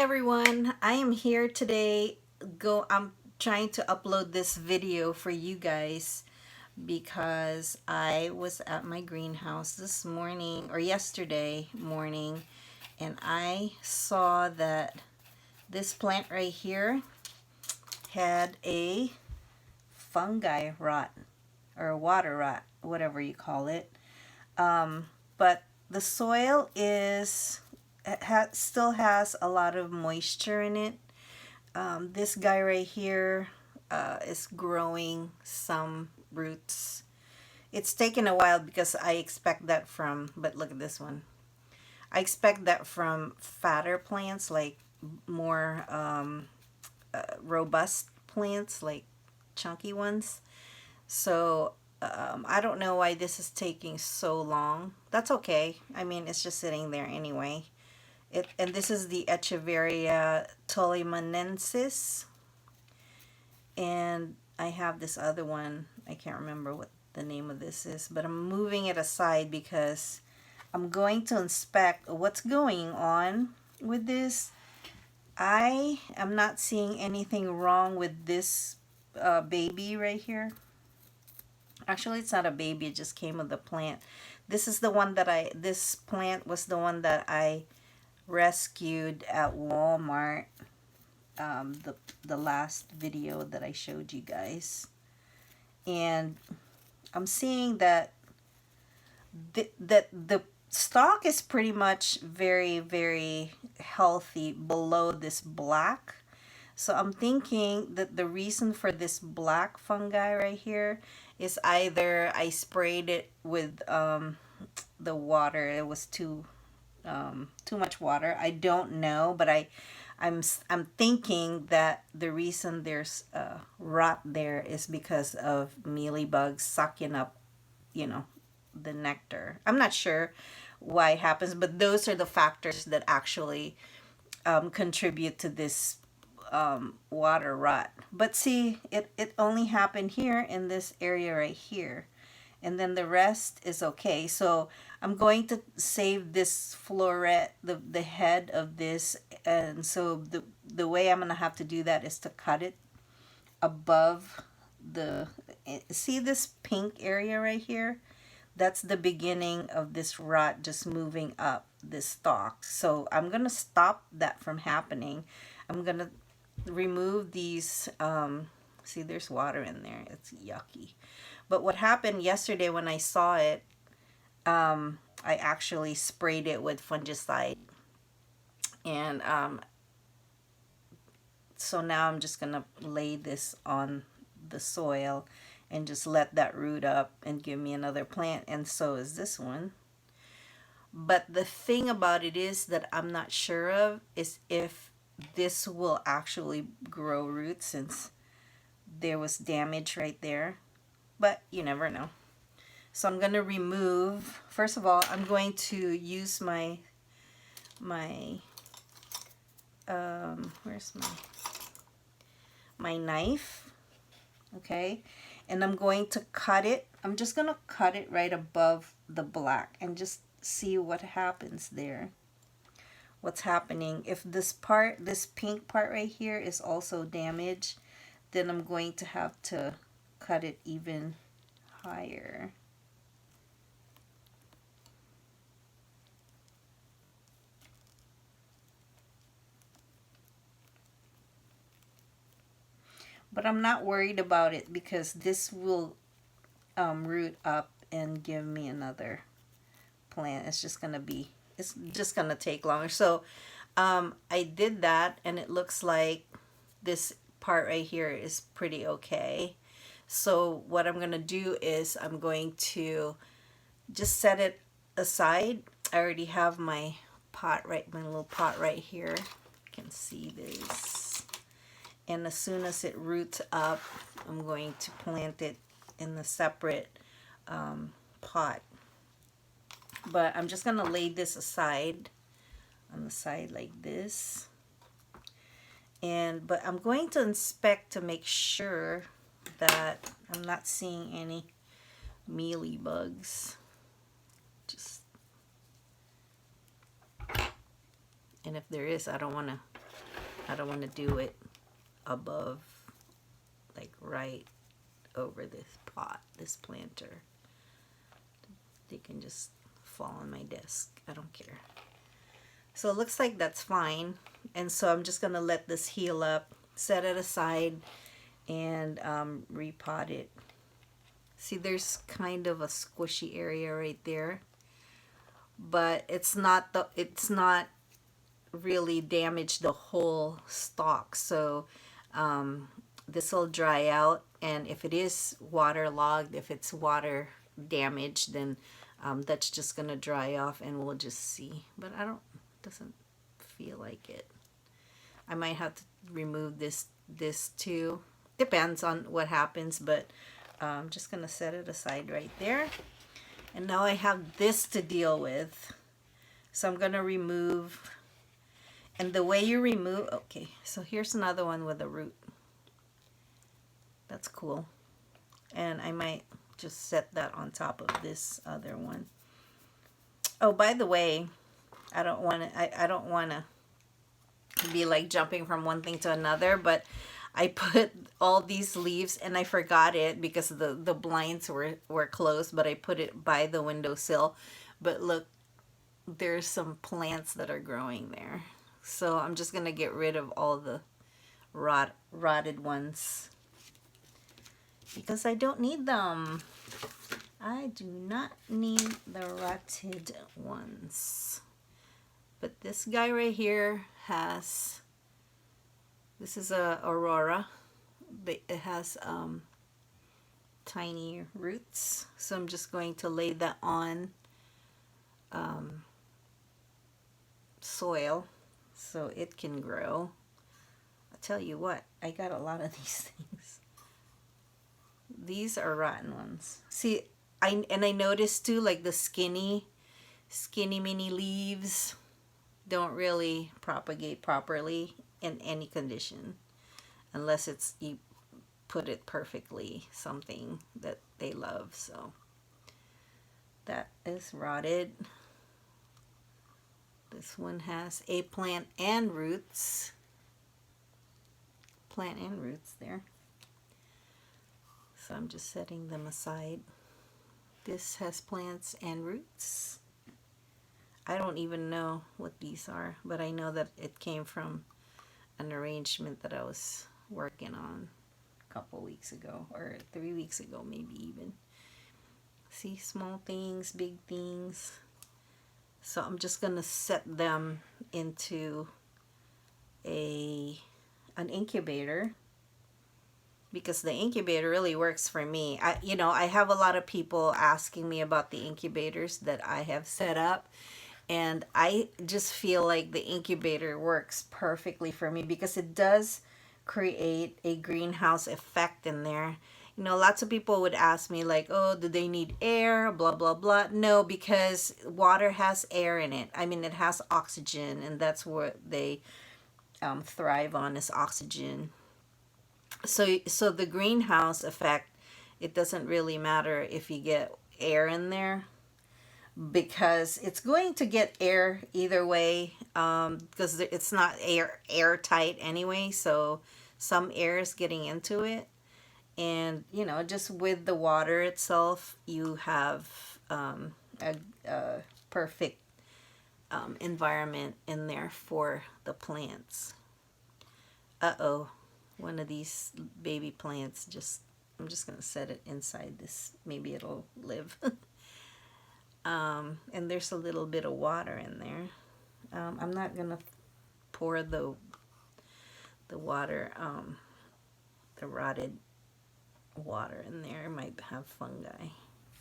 everyone, I am here today. I'm trying to upload this video for you guys because I was at my greenhouse this morning or yesterday morning, and I saw that this plant right here had a fungi rot or water rot, whatever you call it. But the soil still has a lot of moisture in it. This guy right here is growing some roots. It's taken a while because I expect that from, but look at this one. I expect that from fatter plants, like more robust plants, like chunky ones. So I don't know why this is taking so long. That's okay. I mean, it's just sitting there anyway. And this is the Echeveria tolimanensis. And I have this other one. I can't remember what the name of this is, but I'm moving it aside because I'm going to inspect what's going on with this. I am not seeing anything wrong with this baby right here. Actually, it's not a baby, it just came with the plant. This plant was the one that I rescued at Walmart, the last video that I showed you guys. And I'm seeing that the stalk is pretty much very healthy below this black. So I'm thinking that the reason for this black fungi right here is either I sprayed it with the water. It was too much water. I don't know, but I'm thinking that the reason there's rot there is because of mealy bugs sucking up, the nectar. I'm not sure why it happens, but those are the factors that actually contribute to this water rot. But see, it only happened here in this area right here, and then the rest is okay. So I'm going to save this floret, the head of this, and so the way I'm gonna have to do that is to cut it above the, see this pink area right here? That's the beginning of this rot just moving up this stalk. So I'm gonna stop that from happening. I'm gonna remove these. See, there's water in there. It's yucky. But what happened yesterday when I saw it, I actually sprayed it with fungicide. And so now I'm just going to lay this on the soil and just let that root up and give me another plant. And so is this one. But the thing about it is that I'm not sure of is if this will actually grow roots, since there was damage right there. But you never know. So I'm going to remove, first of all, I'm going to use my where's my knife, okay? And I'm going to cut it. I'm just going to cut it right above the black and just see what happens there. What's happening. If this pink part right here is also damaged, then I'm going to have to cut it even higher. But I'm not worried about it because this will root up and give me another plant. It's just gonna take longer. So I did that, and it looks like this part right here is pretty okay. So what I'm gonna do is I'm going to just set it aside. I already have my little pot right here. You can see this. And as soon as it roots up, I'm going to plant it in the separate pot. But I'm just going to lay this aside on the side like this. But I'm going to inspect to make sure that I'm not seeing any mealy bugs. And if there is, I don't want to I don't want to do it above, like right over this pot, this planter. They can just fall on my desk. I don't care. So it looks like that's fine. And so I'm just going to let this heal up, set it aside, and repot it. See, there's kind of a squishy area right there, but it's not really damaged the whole stalk. So this will dry out, and if it is waterlogged, if it's water damaged, then that's just gonna dry off, and we'll just see. But doesn't feel like it. I might have to remove this too. Depends on what happens, but I'm just gonna set it aside right there. And now I have this to deal with. So I'm gonna remove, and the way you remove, okay, so here's another one with a root. That's cool. And I might just set that on top of this other one. Oh, by the way, I don't want to be like jumping from one thing to another, but I put all these leaves, and I forgot it because the blinds were closed, but I put it by the windowsill. But look, there's some plants that are growing there. So I'm just going to get rid of all the rotted ones because I don't need them. I do not need the rotted ones. But this guy right here has, this is a aurora. It has tiny roots. So I'm just going to lay that on soil so it can grow. I'll tell you what, I got a lot of these things. These are rotten ones. See, I noticed too, like the skinny mini leaves don't really propagate properly in any condition unless it's you put it perfectly, something that they love. So that is rotted. This one has a plant and roots. Plant and roots there. So I'm just setting them aside. This has plants and roots. I don't even know what these are, but I know that it came from an arrangement that I was working on a couple weeks ago, or 3 weeks ago maybe even. See, small things, big things. So I'm just going to set them into an incubator, because the incubator really works for me. I have a lot of people asking me about the incubators that I have set up, and I just feel like the incubator works perfectly for me because it does create a greenhouse effect in there. Lots of people would ask me like, oh, do they need air, blah, blah, blah. No, because water has air in it. I mean, it has oxygen, and that's what they thrive on, is oxygen. So the greenhouse effect, it doesn't really matter if you get air in there, because it's going to get air either way, because it's not airtight anyway. So some air is getting into it. And, just with the water itself, you have a perfect environment in there for the plants. Uh-oh, one of these baby plants I'm just going to set it inside this. Maybe it'll live. And there's a little bit of water in there. I'm not going to pour the water, the rotted water in there. It might have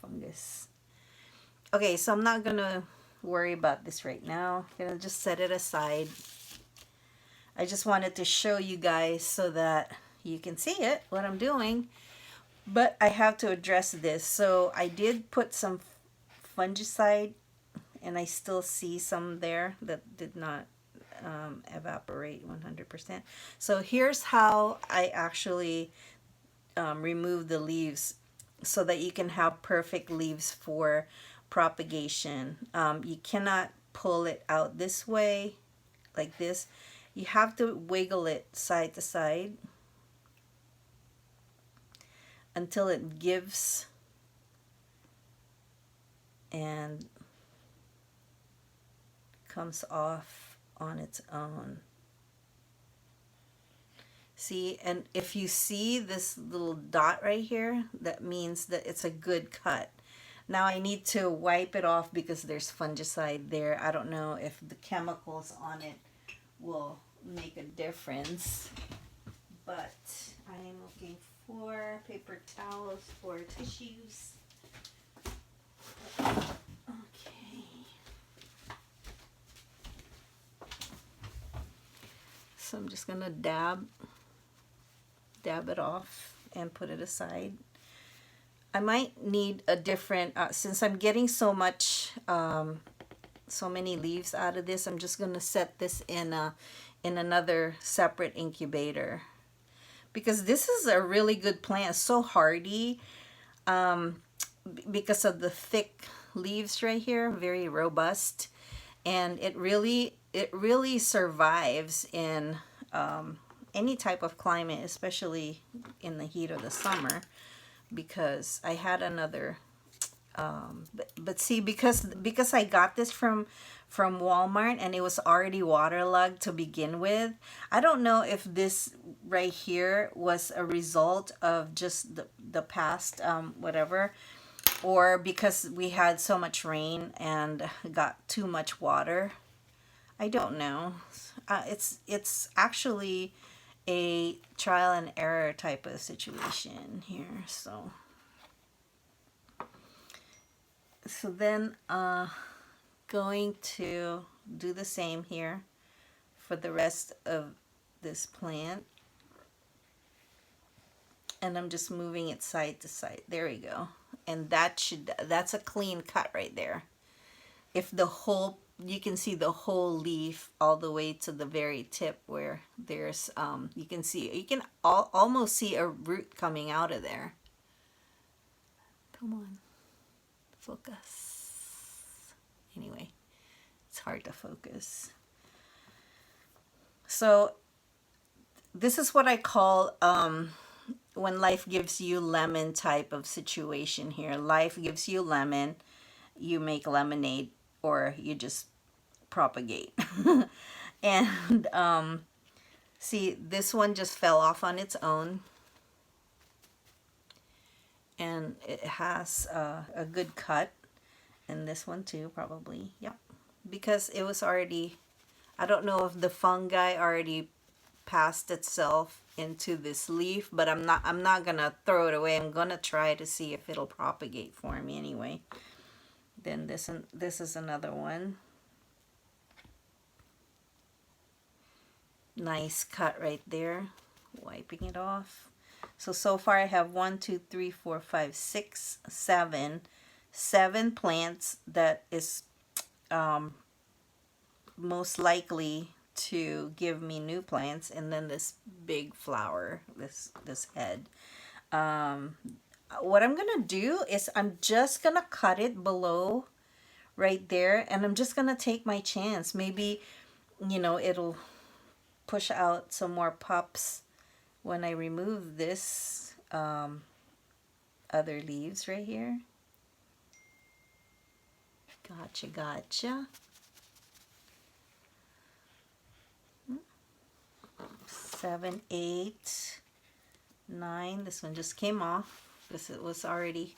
fungus. Okay, so I'm not gonna worry about this right now. I'm gonna just set it aside. I just wanted to show you guys so that you can see it, what I'm doing. But I have to address this. So I did put some fungicide, and I still see some there that did not evaporate 100%. So here's how I actually remove the leaves so that you can have perfect leaves for propagation. You cannot pull it out this way, like this, You have to wiggle it side to side until it gives and comes off on its own. See, and if you see this little dot right here, that means that it's a good cut. Now I need to wipe it off because there's fungicide there. I don't know if the chemicals on it will make a difference, but I'm looking for paper towels or tissues. Okay. So I'm just gonna dab it off and put it aside. I might need a different, since I'm getting so much, so many leaves out of this, I'm just gonna set this in another separate incubator, because this is a really good plant, so hardy, because of the thick leaves right here, very robust, and it really survives in any type of climate, especially in the heat of the summer. Because I had another, but see, because I got this from Walmart and it was already waterlogged to begin with. I don't know if this right here was a result of just the past whatever, or because we had so much rain and got too much water. I don't know. It's actually a trial and error type of situation here. So then going to do the same here for the rest of this plant, and I'm just moving it side to side. There we go. And that's a clean cut right there. If the whole, you can see the whole leaf all the way to the very tip where there's you can almost see a root coming out of there. Come on, focus. Anyway, it's hard to focus. So this is what I call when life gives you lemon type of situation here. Life gives you lemon, you make lemonade, or you just propagate. And see, this one just fell off on its own, and it has a good cut, and this one too, probably. Yep, because it was already, I don't know if the fungi already passed itself into this leaf, but I'm not gonna throw it away. I'm gonna try to see if it'll propagate for me anyway. Then this is another one. Nice cut right there. Wiping it off. So far I have 1, 2, 3, 4, 5, 6, 7 plants that is most likely to give me new plants, and then this big flower, this head. What I'm gonna do is I'm just gonna cut it below right there, and I'm just gonna take my chance. Maybe, it'll push out some more pups when I remove this other leaves right here. Gotcha. 7, 8, 9. This one just came off. This was already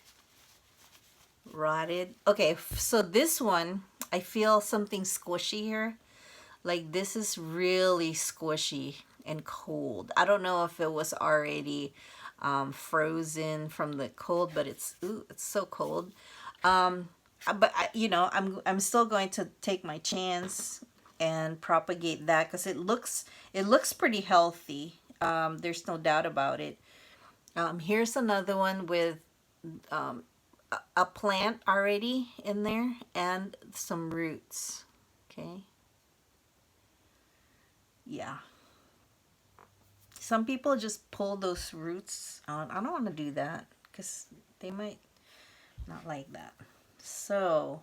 rotted. Okay, so this one, I feel something squishy here. Like, this is really squishy and cold. I don't know if it was already frozen from the cold, but it's so cold. But I'm still going to take my chance and propagate that, because it looks pretty healthy. There's no doubt about it. Here's another one with a plant already in there and some roots. Okay. Yeah. Some people just pull those roots out. I don't want to do that because they might not like that. So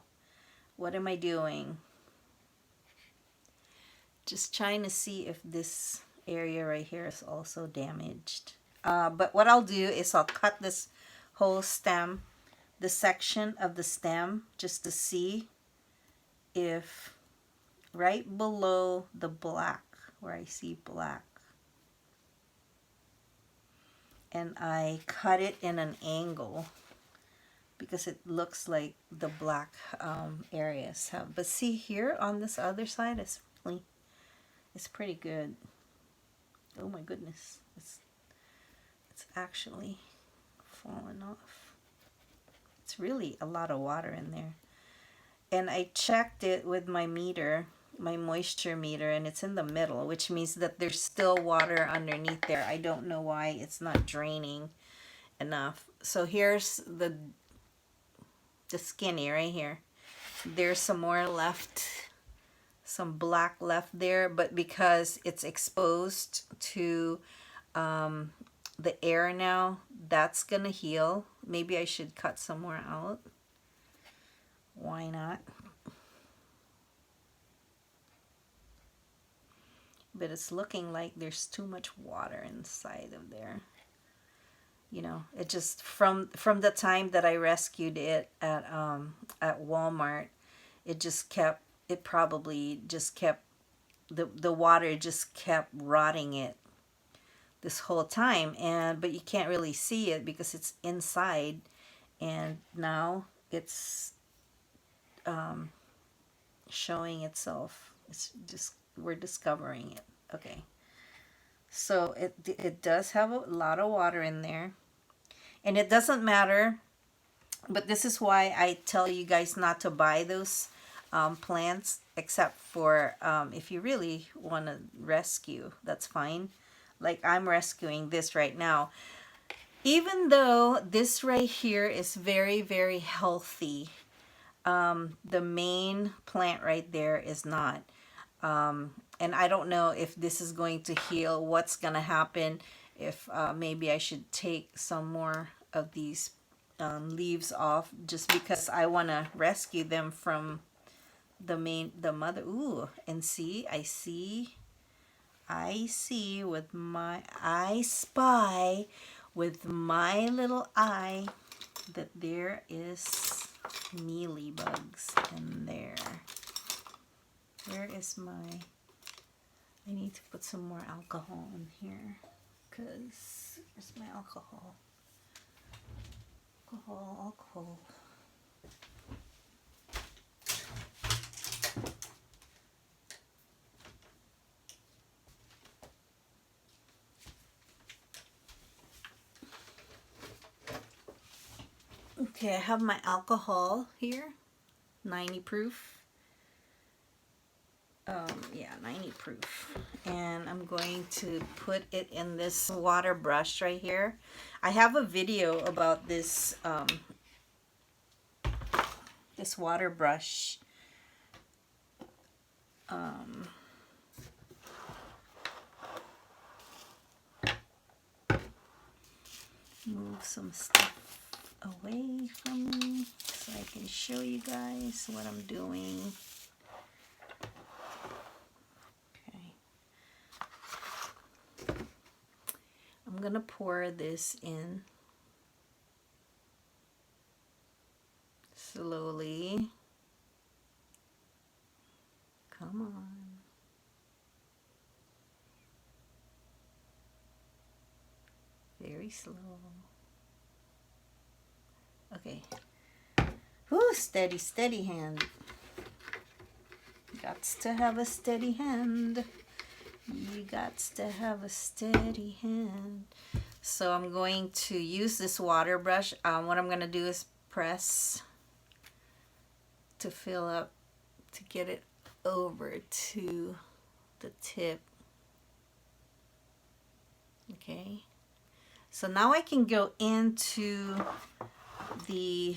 what am I doing? Just trying to see if this area right here is also damaged. But what I'll do is I'll cut this whole stem, the section of the stem, just to see if right below the black, where I see black, and I cut it in an angle because it looks like the black areas have. But see here on this other side, it's pretty good. Oh my goodness, it's actually falling off. It's really a lot of water in there. And I checked it with my meter, my moisture meter, and it's in the middle, which means that there's still water underneath there. I don't know why it's not draining enough. So here's the skinny right here. There's some more left, some black left there, but because it's exposed to the air now, that's gonna heal. Maybe I should cut some more out. Why not? But it's looking like there's too much water inside of there. You know, it just from the time that I rescued it at Walmart, it probably just kept the water just kept rotting it this whole time, but you can't really see it because it's inside, and now it's showing itself. It's just, we're discovering it. Okay, so it does have a lot of water in there, and it doesn't matter, but this is why I tell you guys not to buy those plants, except for if you really want to rescue, that's fine. Like I'm rescuing this right now. Even though this right here is very, very healthy, the main plant right there is not. And I don't know if this is going to heal, what's going to happen, if maybe I should take some more of these leaves off, just because I want to rescue them from the mother. Ooh, and see, I see with my, I spy with my little eye that there is mealy bugs in there. Where is my, I need to put some more alcohol in here, because where's my alcohol? Alcohol. Okay, I have my alcohol here, 90 proof. Yeah, 90 proof. And I'm going to put it in this water brush right here. I have a video about this this water brush. Move some stuff away from me so I can show you guys what I'm doing. I'm gonna pour this in slowly. Come on. Very slow. Okay. Whoo, steady, steady hand. Gots to have a steady hand. You gots to have a steady hand. So I'm going to use this water brush. What I'm going to do is press to fill up, to get it over to the tip. Okay. So now I can go into the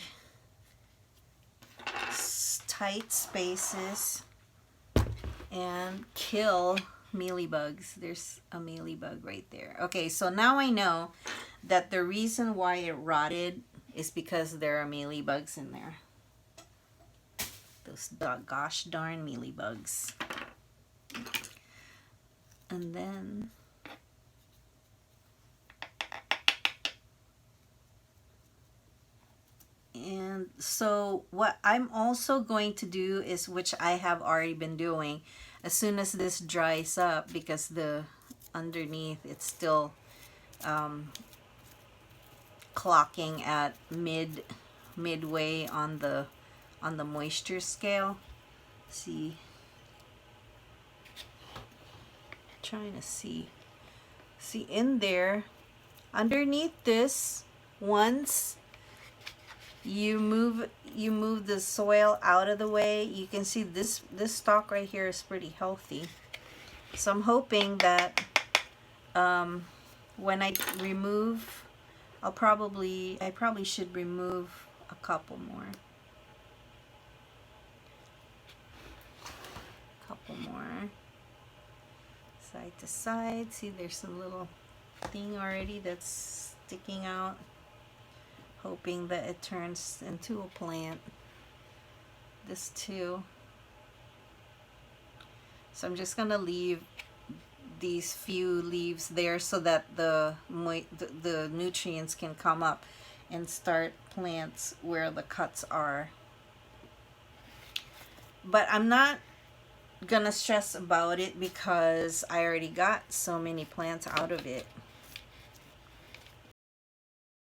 tight spaces and kill mealy bugs. There's a mealy bug right there. Okay, so now I know that the reason why it rotted is because there are mealy bugs in there. Those gosh darn mealy bugs. And then and so what I'm also going to do is, which I have already been doing, as soon as this dries up, because the underneath it's still clocking at midway on the moisture scale. See, trying to see in there underneath this, once you move the soil out of the way, you can see this stalk right here is pretty healthy. So I'm hoping that when I remove, I probably should remove a couple more. Side to side. See, there's some little thing already that's sticking out. Hoping that it turns into a plant. This too. So I'm just gonna leave these few leaves there so that the nutrients can come up and start plants where the cuts are. But I'm not gonna stress about it because I already got so many plants out of it.